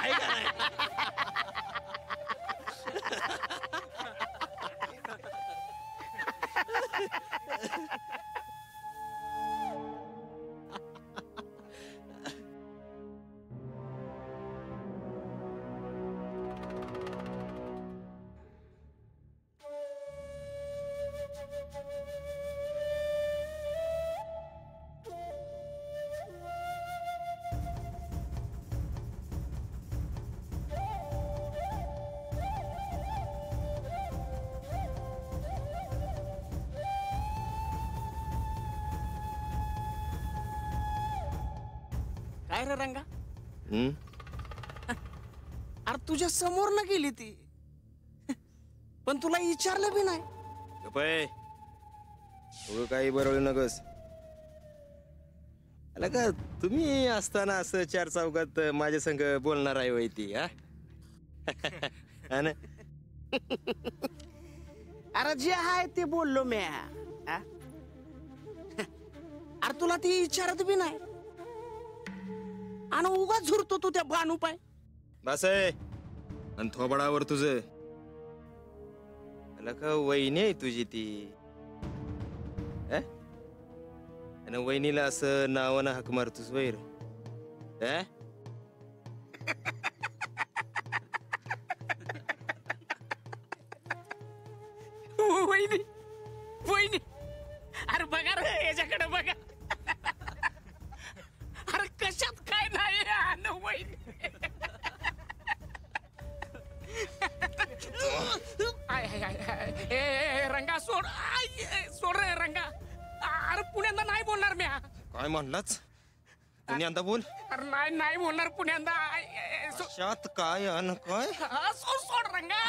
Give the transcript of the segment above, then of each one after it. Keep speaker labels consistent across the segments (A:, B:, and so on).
A: आहे का नाही?
B: काय रे रंगा?
A: हम्म?
B: अरे तुझ्या समोर न गेली ती, पण तुला विचारलं बी नाही.
A: गप्पे, तू काही बरवलं नकस. आला का तुम्ही असताना असं चार चौकात माझ्या संग बोलणार आहे वय ती? हा ना?
B: अरे जे आहे ते बोललो म्या. हा? अरे तुला ती विचारत बी नाही आणि उगाच झुरतो तू त्या बानू पाय.
A: बस आहे आणि थोबडावर तुझं. आला का वहिनी आहे तुझी ती? हा? आणि वहिनीला असं नावानं हाक मारतोस वैर? हा?
B: वहिनी वहिनी, अरे बघा रे याच्याकडे बघा. अरे कशात काय नाही आहे वहिनी. आय, आय, आय, आय. ए रंगा सोड. आय, सोड रे रंगा. अरे पुण्यांदा नाही बोलणार म्या.
A: काय म्हणलाच? पुण्यांदा बोल.
B: अरे नाही नाही बोलणार पुण्यांदा.
A: शात काय अन काय?
B: सोड सोड रंगा.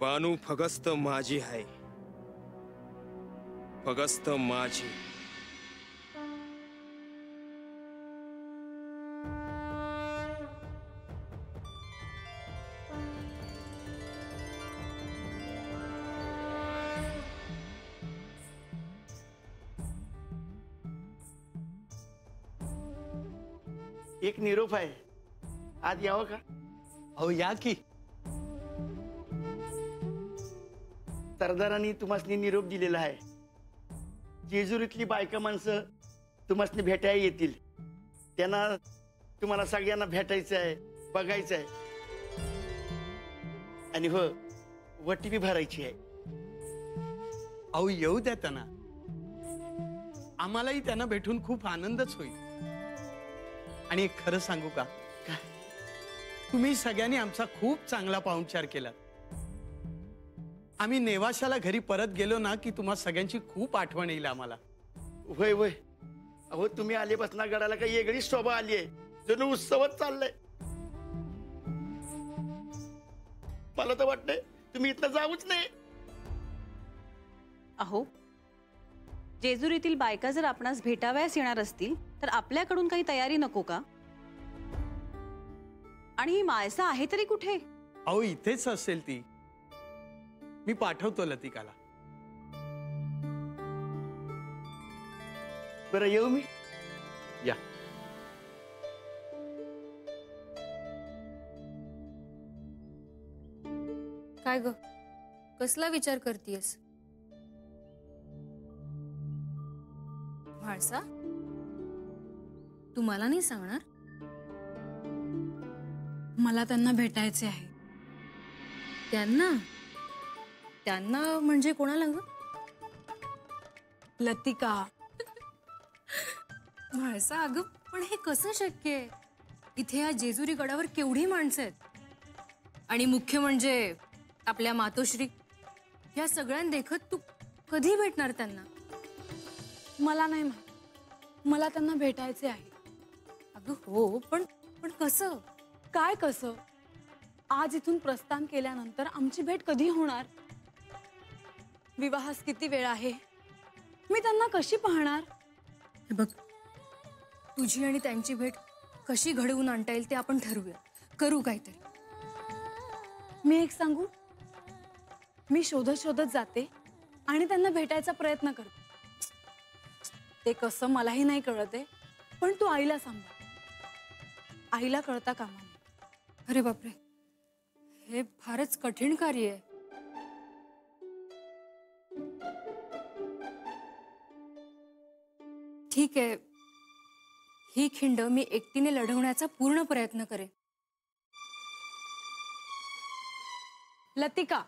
A: बानू फगस्त माझी आहे, फगस्त माझी.
C: एक निरोप आहे, आज यावं का?
D: अहो या की.
C: सरदारांनी तुम्हाला निरोप दिलेला आहे. जेजुरीतली बायका माणसं तुम्हाला भेटायला येतील. त्यांना तुम्हाला सगळ्यांना भेटायचं आहे, बघायचं आहे. आणि हो, वटी बी भरायची आहे.
D: अहो येऊ द्या त्यांना. आम्हालाही त्यांना भेटून खूप आनंदच होईल. आणि एक खरं सांगू का, तुम्ही सगळ्यांनी आमचा खूप चांगला पाहुणचार केला. आम्ही नेवाशाला घरी परत गेलो ना की तुम्हा सगळ्यांची खूप आठवण येईल आम्हाला.
C: होय होय. अहो तुम्ही आलेपासून गडाला काही वेगळीच शोभा आली आहे. जणू उत्सवच चाललाय. मला तर वाटतंय तुम्ही इथं जाऊच नाही.
E: अहो, जेजुरीतील बायका जर आपणास भेटावयास येणार असतील तर आपल्याकडून काही तयारी नको का? आणि ही माळसा आहे तरी कुठे?
D: अहो इथेच असेल ती. मी पाठवतो लतिकाला.
C: बरं येऊ मी?
D: या.
F: काय ग, कसला विचार करतीयस? म्हाळसा, तू मला नाही सांगणार?
G: मला त्यांना भेटायचे आहे.
F: त्यांना? त्यांना म्हणजे कोणाला ग?
G: लतिका.
F: म्हाळसा, अगं पण हे कसं शक्य आहे? इथे या जेजुरी गडावर केवढी माणसं आहेत. आणि मुख्य म्हणजे आपल्या मातोश्री. या सगळ्यांना देखत तू कधी भेटणार त्यांना?
G: मला नाही माहित. मला त्यांना भेटायचे आहे.
F: अगं हो, पण कसं?
G: काय कसं? आज इथून प्रस्थान केल्यानंतर आमची भेट कधी होणार? विवाहास किती वेळ आहे? मी त्यांना कशी पाहणार?
F: हे बघ, तुझी आणि त्यांची भेट कशी घडवून आणता येईल ते आपण ठरवूया. करू काहीतरी.
G: मी एक सांगू? मी शोधत शोधत जाते आणि त्यांना भेटायचा प्रयत्न करते. ते कसं मलाही नाही कळत आहे, पण तू आईला सांभाळ. आईला कळता कामा नये.
F: अरे बापरे, हे फारच कठीण कार्य आहे. ठीक आहे, ही खिंड मी एकटीने लढवण्याचा पूर्ण प्रयत्न करेन.
G: लतिका,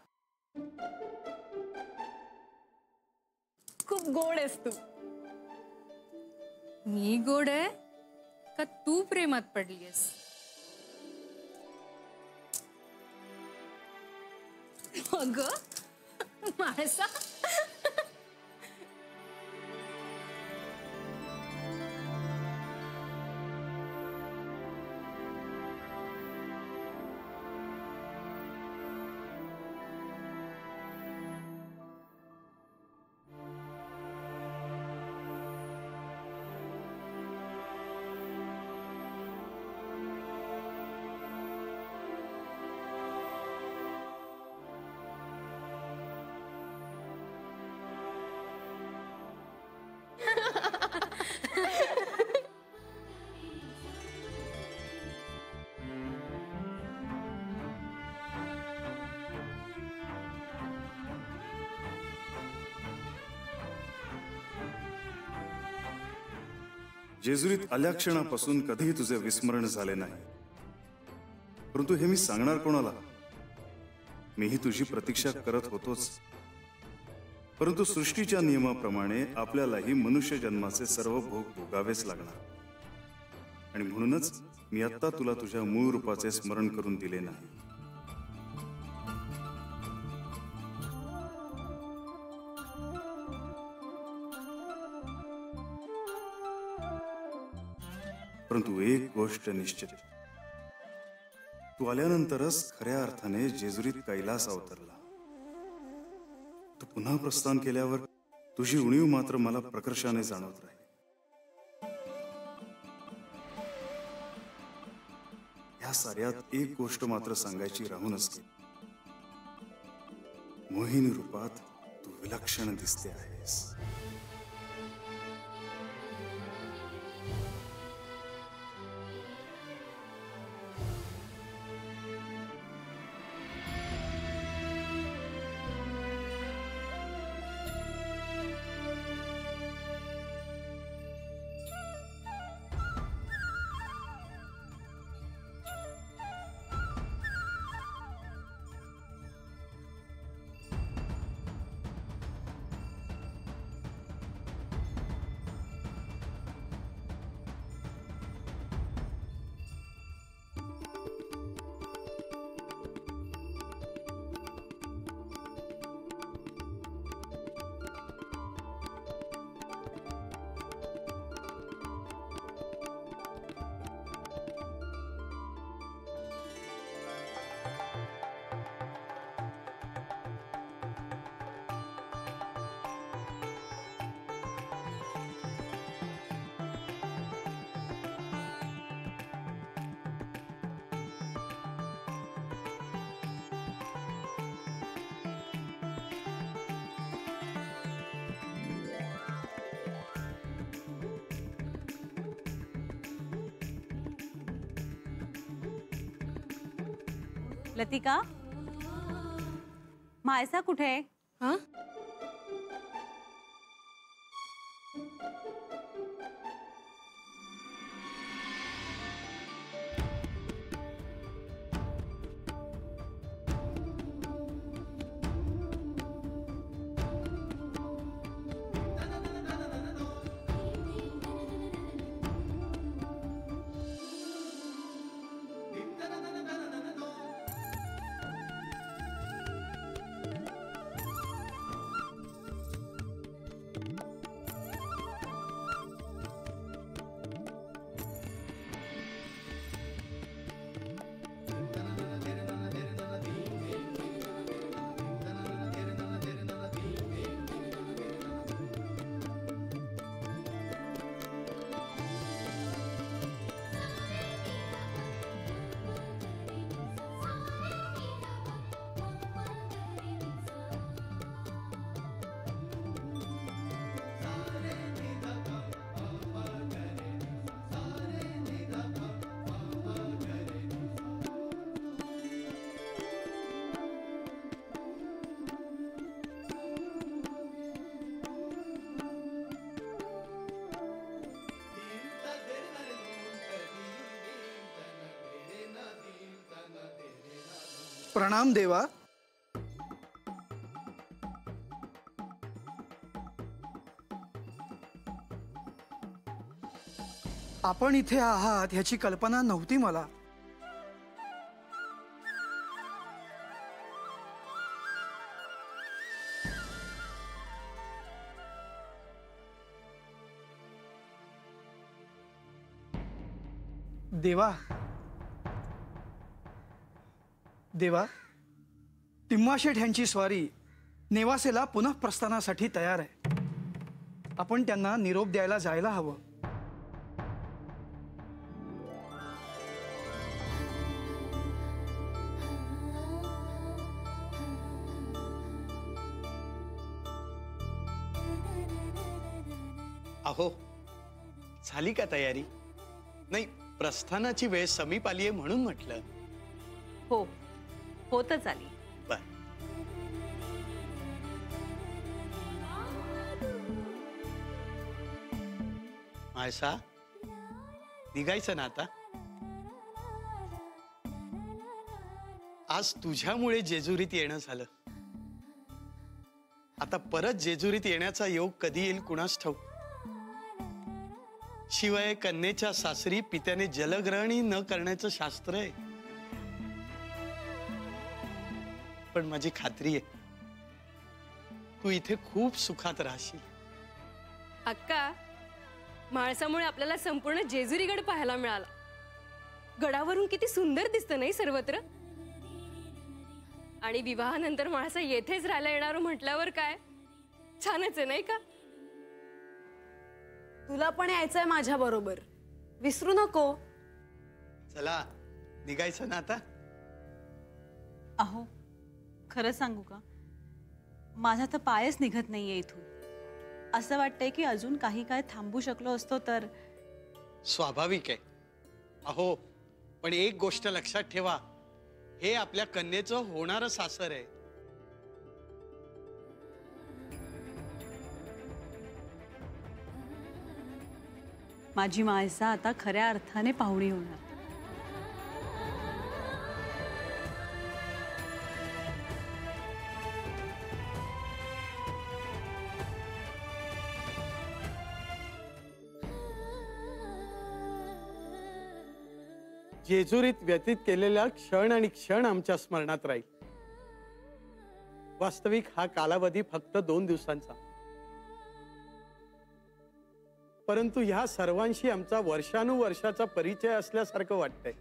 G: खूप गोड आहेस तू.
F: मी गोड आहे का तू प्रेमात पडलीयस? अगं माणसा,
H: जेजुरीत आल्या क्षणापासून कधीही तुझे विस्मरण झाले नाही. परंतु हे मी सांगणार कोणाला? मीही तुझी प्रतीक्षा करत होतोच. परंतु सृष्टीच्या नियमाप्रमाणे आपल्यालाही मनुष्य जन्माचे सर्व भोग भोगावेच लागणार. आणि म्हणूनच मी आत्ता तुला तुझ्या मूळ रूपाचे स्मरण करून दिले नाही. परंतु एक गोष्ट निश्चित, तू आल्यानंतरच खऱ्या अर्थाने जेजुरीत कैलास अवतरला. तू पुन्हा प्रस्थान केल्यावर तुझी उणीव मात्र मला प्रकर्षाने जाणवत राहील. या साऱ्यात एक गोष्ट मात्र सांगायची राहूनच गेली. मोहिनी रूपात तू विलक्षण दिसते आहेस.
E: लतिका, मायसा कुठे आहे?
F: हा,
I: प्रणाम देवा. आपण इथे आहात ह्याची कल्पना नव्हती मला. देवा देवा तिम्माशेठ यांची स्वारी नेवासेला पुनः प्रस्थानासाठी तयार आहे. आपण त्यांना निरोप द्यायला जायला हवं.
D: अहो, झाली का तयारी? नाही, प्रस्थानाची वेळ समीप आलीये म्हणून म्हटलं.
E: हो होतच आली.
D: बर. माळसा, निघायचं ना आता? आज तुझ्यामुळे जेजुरीत येणं झालं. आता परत जेजुरीत येण्याचा योग कधी येईल कुणास ठाऊक. शिवाय कन्येच्या सासरी पित्याने जलग्रहणी न करण्याचं शास्त्र आहे. पण माझी खात्री आहे तू इथे खूप सुखात राहशील.
F: अक्का, माळसामुळे आपल्याला संपूर्ण जेजुरीगड पाहायला मिळाला. गडावरून किती सुंदर दिसतं नाही सर्वत्र. आणि विवाहानंतर माळसा येथेच राहायला येणार म्हटल्यावर काय छानच आहे नाही का?
G: तुला पण यायचंय माझ्या बरोबर, विसरू नको.
D: चला, निघायचं ना आता?
E: अहो खरं सांगू का, माझा तर पायच निघत नाहीये इथून. असं वाटतंय की अजून काही काय थांबू शकलो असतो तर.
D: स्वाभाविक आहे. अहो, पण एक गोष्ट लक्षात ठेवा, हे आपल्या कन्येचं होणारं सासर आहे.
E: माझी माळसा आता खऱ्या अर्थाने पाहुणी होणार.
D: जेजुरीत व्यतीत केलेला क्षण आणि क्षण आमच्या स्मरणात राहील. वास्तविक हा कालावधी फक्त 2 दिवसांचा, परंतु ह्या सर्वांशी आमचा वर्षानुवर्षाचा परिचय असल्यासारखं वाटतंय.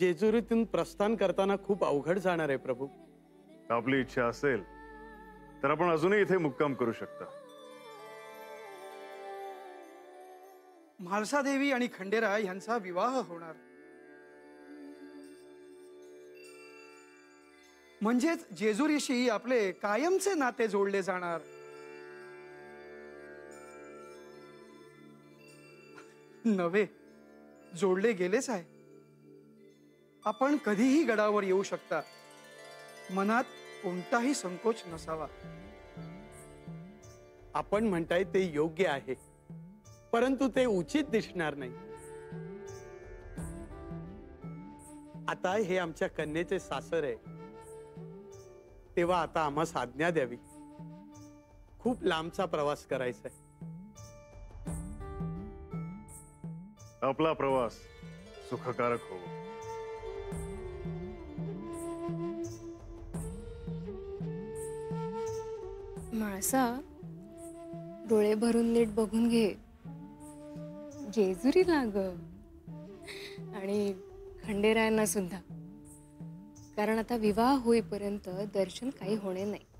D: जेजुरीतून प्रस्थान करताना खूप अवघड जाणार आहे प्रभू.
H: आपली इच्छा असेल तर आपण अजूनही इथे मुक्काम करू शकता.
I: म्हाळसा देवी आणि खंडेराय यांचा विवाह होणार, म्हणजेच जेजुरीशी आपले कायमचे नाते जोडले जाणार. नवे, जोडले गेलेच आहे. आपण कधीही गडावर येऊ शकता. मनात कोणताही संकोच नसावा.
D: आपण म्हणताय ते योग्य आहे, परंतु ते उचित दिसणार नाही. आता हे आमच्या कन्येचे सासर आहे, तेव्हा आता आम्हास आज्ञा द्यावी. खूप लांबचा प्रवास करायचा आहे.
H: आपला प्रवास सुखकारक हो.
F: माळसा, डोळे भरून नीट बघून घे. जेजुरी लाग आणि खंडेरायांना सुद्धा, कारण आता विवाह होईपर्यंत दर्शन काही होणे नाही.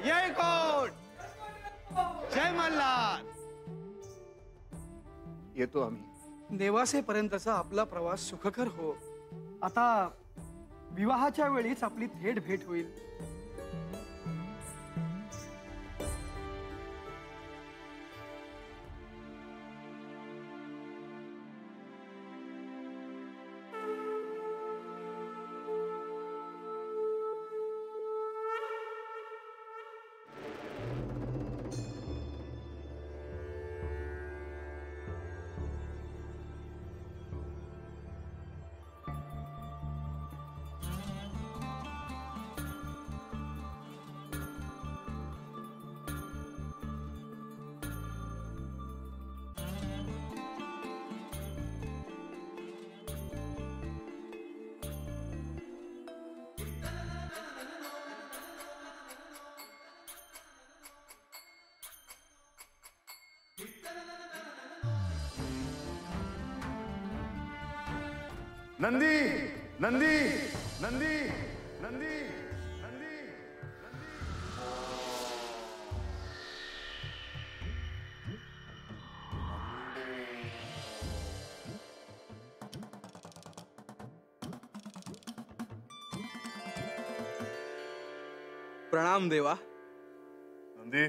D: जय कोट, जय मल्हार. येतो आम्ही.
I: नेवासेपर्यंतचा आपला प्रवास सुखकर हो. आता विवाहाच्या वेळीच आपली थेट भेट होईल.
H: नंदी नंदी नंदी नंदी नंदी.
J: प्रणाम देवा.
H: नंदी,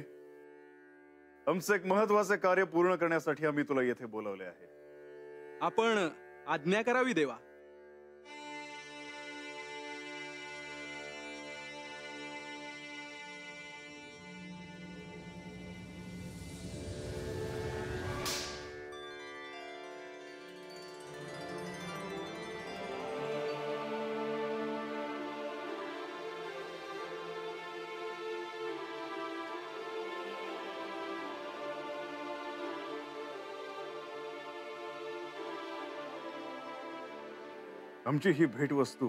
H: आमचं एक महत्वाचे कार्य पूर्ण करण्यासाठी आम्ही तुला येथे बोलवले आहे.
J: आपण आज्ञा करावी देवा.
H: आमची ही भेटवस्तू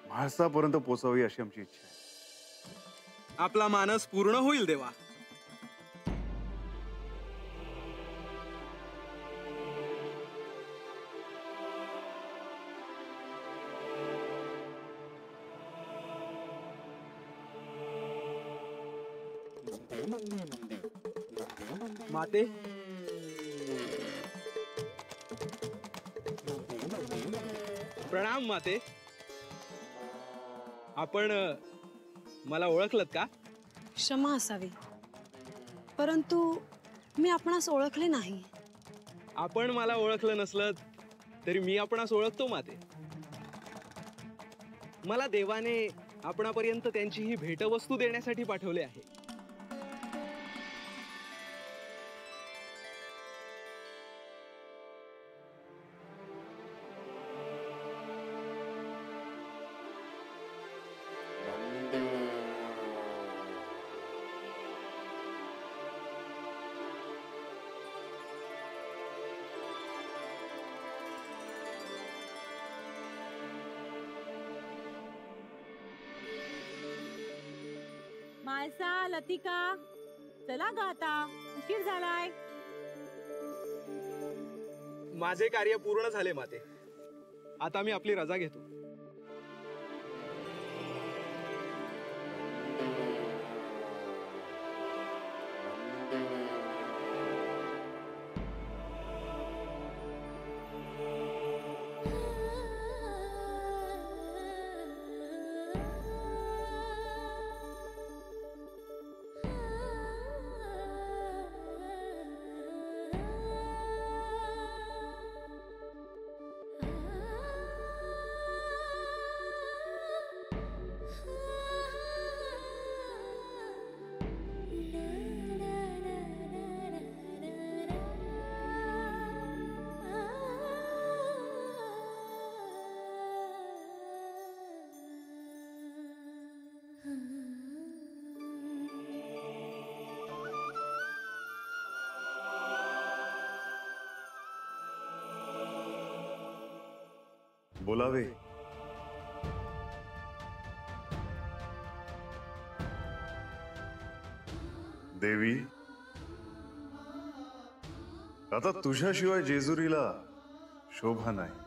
H: म्हाळसापर्यंत पोहोचावी अशी आमची इच्छा आहे.
J: आपला मानस पूर्ण होईल देवा. माते, प्रणाम माते. आपण मला ओळखलत का?
K: क्षमा असावी, परंतु मी आपणास ओळखले नाही.
J: आपण मला ओळखलं नसलं तरी मी आपणास ओळखतो माते. मला देवाने आपणापर्यंत त्यांची ही भेटवस्तू देण्यासाठी पाठवले आहे.
E: माळसा, लतिका, चला ग आता, उशीर झालाय.
J: माझे कार्य पूर्ण झाले माते. आता मी आपली रजा घेतो.
H: बोलावे. देवी, आता तुझ्याशिवाय जेजुरीला शोभा नाही.